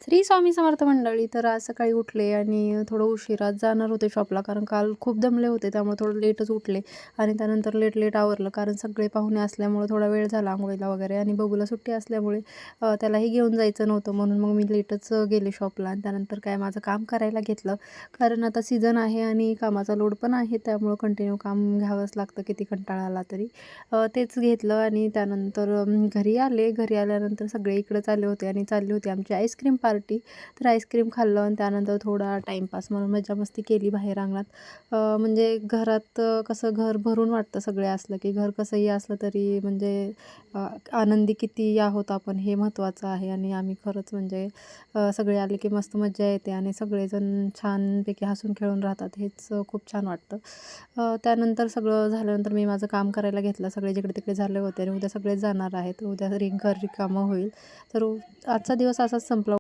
श्री स्वामी समर्थ मंडळी. तर आज सकाळी उठले आणि थोडं उशिराच जाणार होते शॉपला, कारण काल खूप दमले होते, त्यामुळे थोडं लेटच उठले आणि त्यानंतर लेट आवरलं, कारण सगळे पाहुणे असल्यामुळे थोडा वेळ झाला आंघोळीला वगैरे आणि बबूला सुट्टी असल्यामुळे त्यालाही घेऊन जायचं नव्हतं, म्हणून मग मी लेटच गेले शॉपला. आणि त्यानंतर काय माझं काम करायला घेतलं, कारण आता सीझन आहे आणि कामाचा लोड पण आहे, त्यामुळं कंटिन्यू काम घ्यावंच लागतं किती कंटाळा आला तरी. तेच घेतलं आणि त्यानंतर घरी आले. घरी आल्यानंतर सगळे इकडंच आले होते आणि चालली होती आमची आईस्क्रीम पार्टी. तर आईस्क्रीम खाल्लं आणि त्यानंतर थोडा टाईमपास म्हणून मजा-मस्ती केली बाहेर अंगणात. म्हणजे घरात कसं घर भरून वाटतं सगळे असलं की. घर कसंही असलं तरी म्हणजे आनंदी किती आहोत आपण हे महत्त्वाचं आहे. आणि आम्ही खरंच म्हणजे सगळे आले की मस्त मज्जा येते आणि सगळेजण छानपैकी हसून खेळून राहतात, हेच खूप छान वाटतं. त्यानंतर सगळं झाल्यानंतर मी माझं काम करायला घेतलं. सगळे जिकडे-तिकडे झाले होते आणि उद्या सगळेच जाणार आहेत. उद्या घर रिकामं होईल. तर आजचा दिवस असाच संपला.